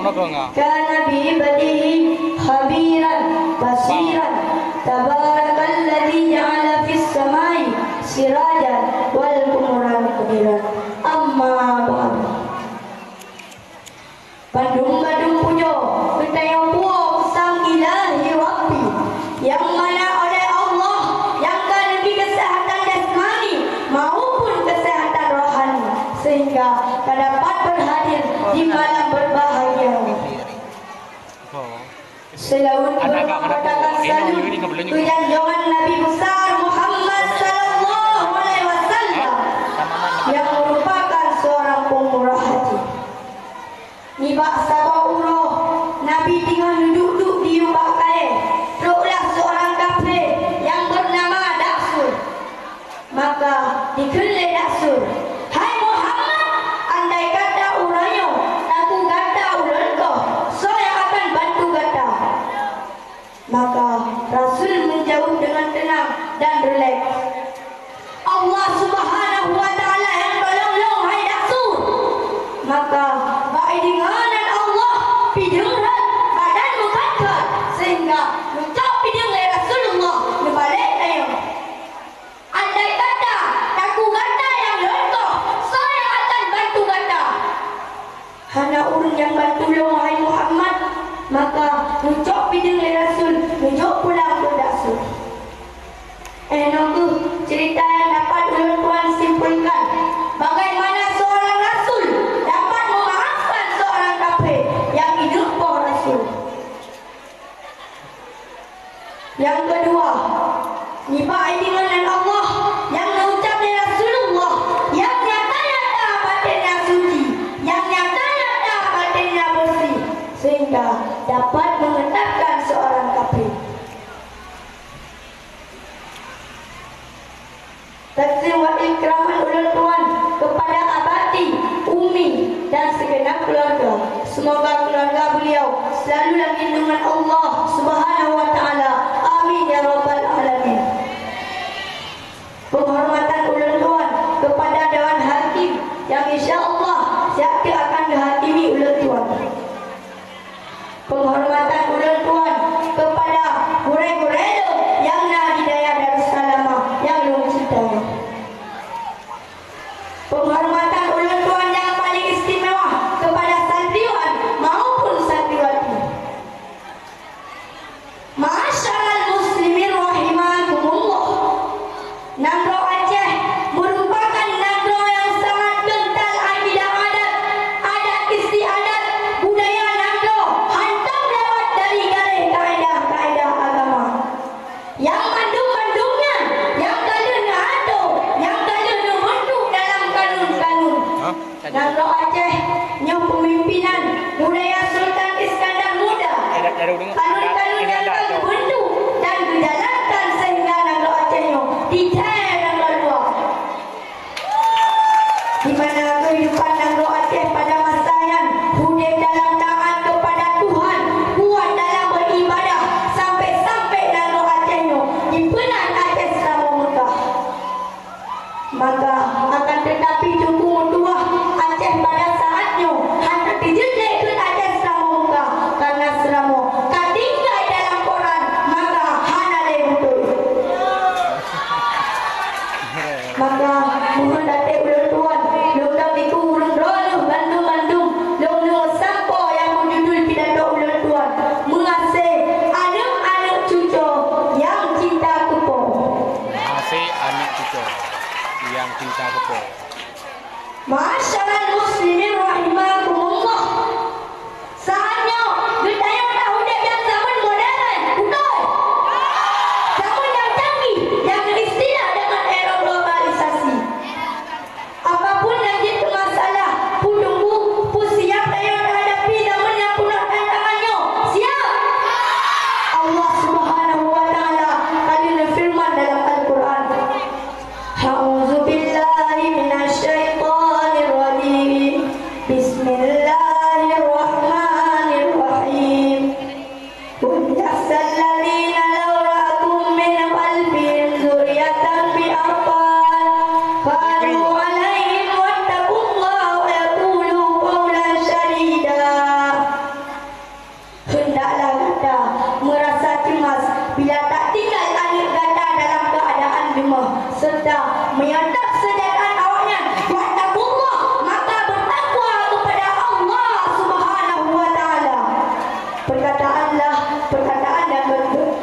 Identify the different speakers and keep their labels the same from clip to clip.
Speaker 1: kana bi ibadihi khabiran basiran tabarakalladzi ja'ala fis samai sirajan wal qamara munira. Amma ba'du. Bandung pujo kita yang buah sang ilahi rabbi yang mana oleh Allah yang lebih kesehatan jasmani maupun kesehatan rohani sehingga dapat berhadir di malam berbahagia. Selawat berkatakan salut kejangan Nabi besar Muhammad sallallahu alaihi wasallam yang merupakan seorang pemurah hati. Nibak sabah uroh Nabi tinggal duduk di ubah kain. Teruklah seorang kafir yang bernama Daksur. Maka dikelai Daksur, hai Muhammad, andai kata uranyo aku kata ulan kau, saya akan bantu kata. Maka Rasul menjawab dengan tenang dan rileks, Allah subhanahu wa ta'ala yang tolong hai Daksur. Maka dengan Allah pidengrat badanmu kata sehingga ucap pideng Rasulullah berbalik ayo. Andai kata aku kata yang lontoh, saya akan bantu kata. Hana urun yang bantu lo hai Muhammad. Maka ucap pideng Rasul ucap pulang ke Rasul. Nunggu cerita yang dapat ulun tuan simpulkan bagaimana seorang Rasul dapat memaafkan seorang kafir yang hidup por Rasul. Yang kedua, nibak dengan Allah yang mengucapnya Rasulullah yang nyata-nyata batinnya suci, yang nyata-nyata batinnya bersih sehingga dapat mengetapkan seorang kafir. Takzim wa ikraman ulun tuan kepada abati, umi dan segenap keluarga. Semoga keluarga beliau selalu dalam lindungan Allah Subhanahu wa taala. Amin ya rabbal alamin. Penghormatan ulun tuan kepada dewan hakim yang insyaallah siapa akan dihakimi ulun tuan. Penghormatan ulun tuan kepada gure-guredo yang na hidayah Darussalamah yang belum cinta. Penghormatan ulun tuan yang paling istimewa kepada santriwan maupun santriwati. Ma'asyiral muslimin rahimakumullah. Nagro Aceh merupakan nagro yang sangat kental akidah adat istiadat, budaya nagro hantam lewat dari garis kaedah-kaedah agama. Yang mandung-mandungnya, yang kalanya ada, yang kalanya mandung dalam kanun-kanun. Nagro Aceh yang pemimpinan budaya Sultan Iskandar Muda. Kanun-kanun yang terbentuk dan dijalankan sehingga Nagro Aceh ditahan Nagro luar. Di mana kehidupan Nagro Aceh pada masa yang hidup dalam taat kepada Tuhan, kuat dalam beribadah sampai-sampai Nagro Aceh dipenan Aceh selama Mekah. Maka akan tetapi tunggu mutuah Aceh pada saatnya hendak dijelek ke Aceh selama Mekah karena selama katinggal dalam Quran maka hana le betul. Maka mohon datuk ulun tuan longdang diku urung roluh bandung-bandung long sampo yang menjudul pidato ulun tuan mengasih anak-anak cucu yang cinta kepo.
Speaker 2: Mengasih anak cucu yang cinta kepo.
Speaker 1: Ma'asyiral muslimin rahimakumullah. Saatnya kita yang dah hidup yang zaman modern, betul? Zaman yang canggih, yang istilah dengan era globalisasi. Apapun yang jadi masalah, pun tunggu, pun siap yang hadapi zaman yang penuh tantangannya. Siap? Allah Subhanahu wa taala kali firman dalam Al-Quran. A'udzu billahi minasy syaithanir rajim. ada merasa cemas bila tak tinggal anak ganda dalam keadaan lemah serta menyadap sejahteraan awaknya. Wattaqullah, maka bertakwa kepada Allah Subhanahu wa taala. Perkataan dan bentuk.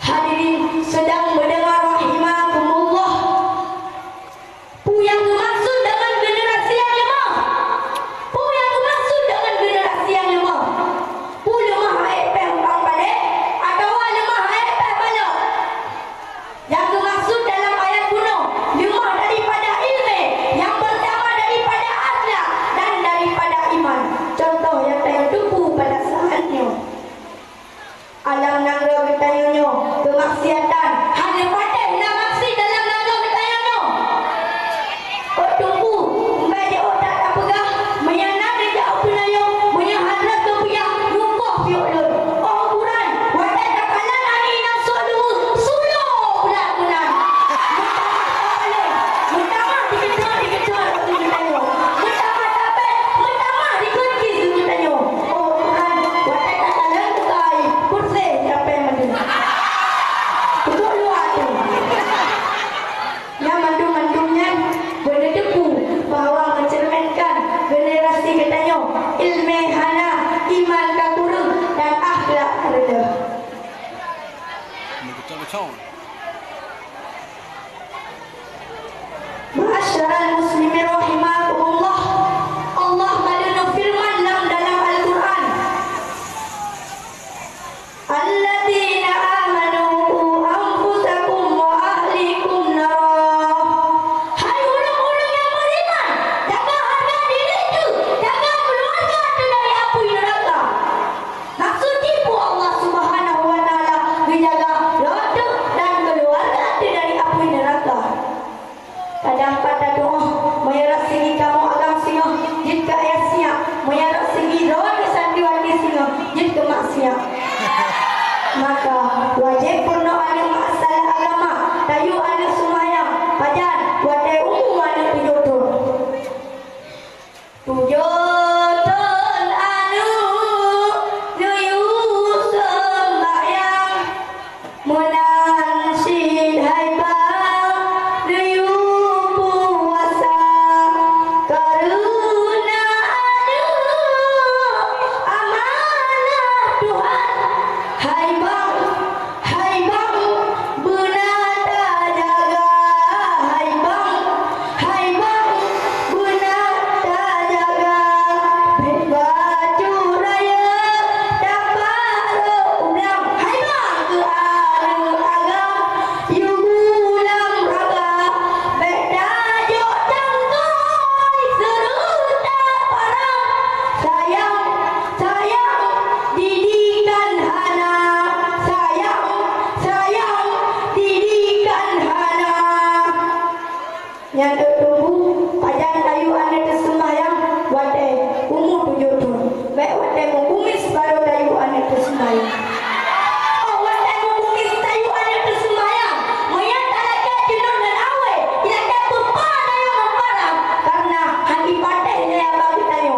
Speaker 1: Hadirin sedang mendengar rahimakumullah. Yang dimaksud dengan generasi yang lemah. Yang dimaksud dengan generasi yang lemah. Lemah ayat pempang balik atau lemah ayat balik. Yang dimaksud dalam ayat kuno lemah daripada ilmu, yang pertama daripada akhlak dan daripada iman. Contoh yang saya tupu pada saatnya. Alam nangga bertayunya kemaksiatan hanya pandai nak maksud dalam nangga bertayunya. Kau tunggu sampai dia otak tak pegah menyanat dia jauh penayo menyahanat ke pihak lumpah piolun. Oh Quran wadah tak kalan ani nak solu suluh pula Quran. Mentama dikejar waktu bertanya. Mentama dapat mentama dikunci bertanya. Oh Quran wadah tak kalan kekai kursi sampai mandi. Betul luar tu. Yang mandung-mandungnya berdebu bahawa mencerminkan generasi katanya ilmu hana, iman kakurung dan akhlak rendah.
Speaker 2: Betul-betul.
Speaker 1: Ma'asyiral muslimin rahimakumullah. Allah baluna firman dalam Al-Quran. Alladzina amanu anfusakum wa ahlikum nara. Hai orang-orang yang beriman, jaga harga diri itu, jaga keluarga itu dari api neraka. Maksud tipu Allah Subhanahu wa taala dijaga roda dan keluarga itu dari api neraka. Kadang pada doa menyerah segi kamu agam singa jika ayah siap menyerah segi roda sandiwati singa jika maksiat. Maka wajib penuh ada masalah agama tayu ada semayang padan wadai umum ada tujuh anu nuyu sembayang menansid haibang nuyu puasa karuna anu amanah Tuhan. Hai bang benata jaga. Hai bang benata jaga. Baju raya dapat ulang. Hai bang ke anu agam yugulam raga. Beda jo jangkoi seruta parang. Sayang didikan hana. Sayang didikan hana. Yang tertumbuh pajan kayu ane tersembayang wadai umur 7 tahun. Baik wadai mengumis baru kayu ane tersembayang. Oh wadai mengumis kayu ane tersembayang. Moyang tak lagi jenur dan awet. Ia tak berpa dayu memparang. Karena hati patai dia yang bagi tayu.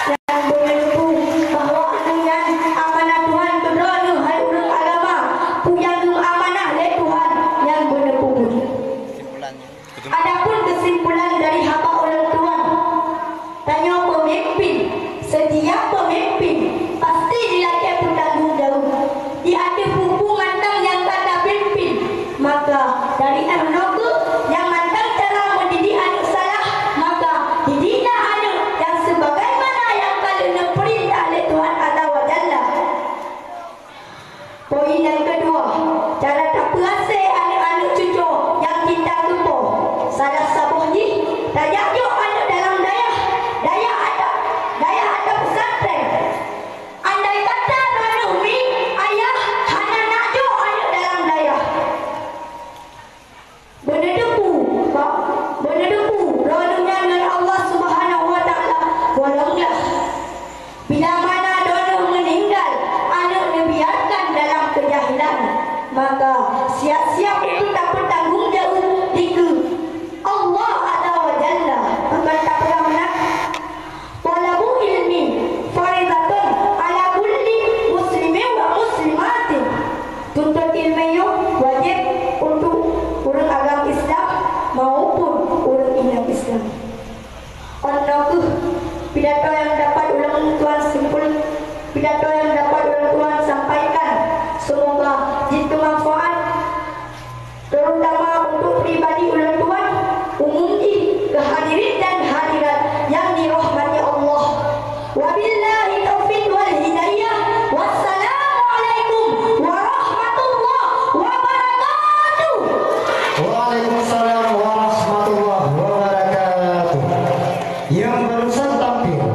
Speaker 1: Yang menyeru bahawa dengan amanah Tuhan kedua hai urang agama puyang amanah le Tuhan yang menepu. Adapun kesimpulan dari hamba orang Tuhan, tanya pemimpin, setiap pemimpin pasti dilakukan bertanggungjawab. Di ada buku mantang yang kata pimpin, maka dari anak yang mantang cara mendidik anak salah, maka didiklah anak yang sebagaimana yang kalian perintah oleh Tuhan Azza wa Jalla. Poin yang kedua, cara tak perasa anak-anak cucu yang kita gempa. Salah sabuhnya, tajak yuk anak dalam daya ada pesantren. Andai kata Umi ayah hana nak yuk anak dalam daya. Berdebu, lalunya dengan Allah Subhanahu wa taala. Golonglah. Bila mana dono meninggal, anak dibiarkan dalam kejahilan, maka siap-siap itu tak bertanggung jawab tiga. Allah Azza wa Jalla akan tak pernah menak. Talabu ilmi faridatun Wabillahi taufiq wal hidayah. Wassalamualaikum warahmatullahi wabarakatuh.
Speaker 3: Waalaikumsalam warahmatullahi wabarakatuh. Yang barusan tampil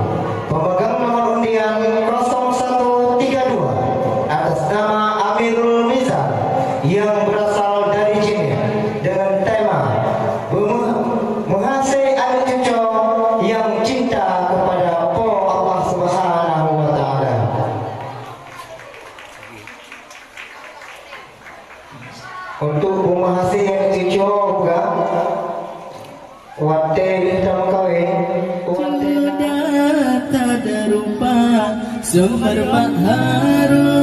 Speaker 3: pemegang nomor undian 0132 atas nama Amirul Mizan yang berasal dari Cina dengan tema Muhase anak cucu yang cinta kepada Allah Subhanahu wa taala. Untuk Muhase anak cucu juga wate minta kawin
Speaker 4: Sudah tak ada rupa, semerbak harum